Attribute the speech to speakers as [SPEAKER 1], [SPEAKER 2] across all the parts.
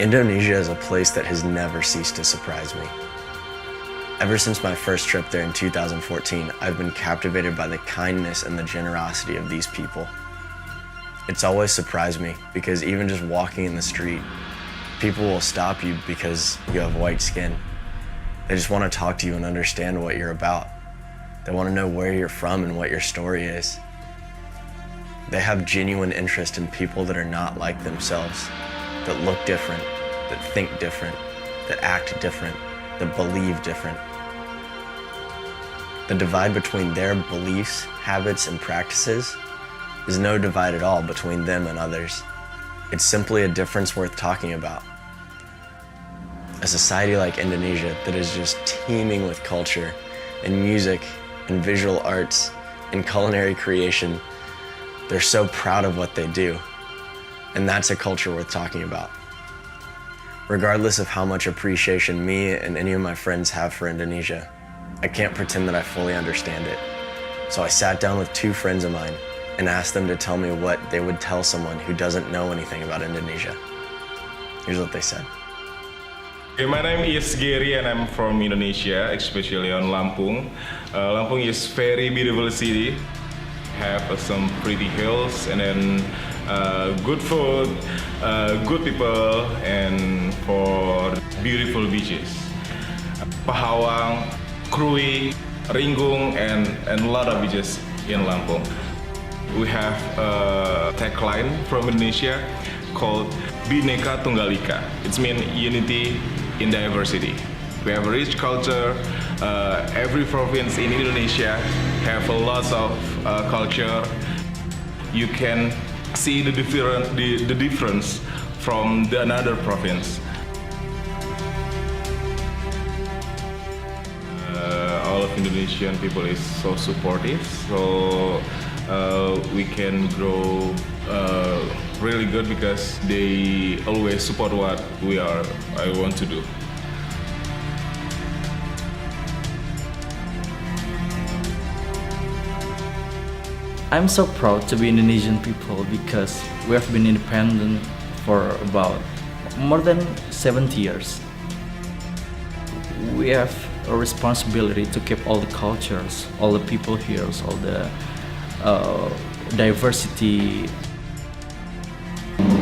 [SPEAKER 1] Indonesia is a place that has never ceased to surprise me. Ever since my first trip there in 2014, I've been captivated by the kindness and the generosity of these people. It's always surprised me because even just walking in the street, people will stop you because you have white skin. They just want to talk to you and understand what you're about. They want to know where you're from and what your story is. They have genuine interest in people that are not like themselves, that look different, that think different, that act different, that believe different. The divide between their beliefs, habits, and practices is no divide at all between them and others. It's simply a difference worth talking about. A society like Indonesia that is just teeming with culture and music and visual arts and culinary creation, they're so proud of what they do. And that's a culture worth talking about. Regardless of how much appreciation me and any of my friends have for Indonesia, I can't pretend that I fully understand it. So I sat down with two friends of mine and asked them to tell me what they would tell someone who doesn't know anything about Indonesia. Here's what they said.
[SPEAKER 2] Okay, my name is Gary and I'm from Indonesia, especially on Lampung. Lampung is very beautiful city. Have some pretty hills and then good food, good people, and for beautiful beaches. Pahawang, Krui, Ringgung, and a lot of beaches in Lampung. We have a tagline from Indonesia called Bhinneka Tunggal Ika. It means unity in diversity. We have a rich culture. Every province in Indonesia have a lot of culture. You can see the difference from another province. All of Indonesian people is so supportive, so we can grow really good because they always support what I want to do.
[SPEAKER 3] I'm so proud to be Indonesian people because we have been independent for about more than 70 years. We have a responsibility to keep all the cultures, all the people here, all the diversity.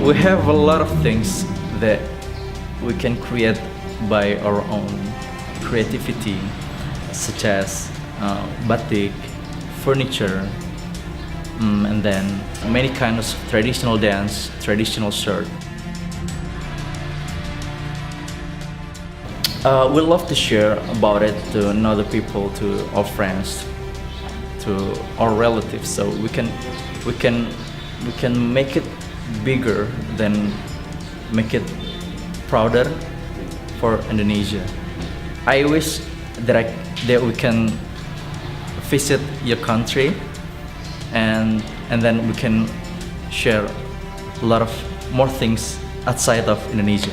[SPEAKER 3] We have a lot of things that we can create by our own creativity, such as batik, furniture, and then many kinds of traditional dance, traditional shirt. We love to share about it to other people, to our friends, to our relatives, so we can make it bigger, than make it prouder for Indonesia. I wish that we can visit your country and then we can share a lot of more things outside of Indonesia.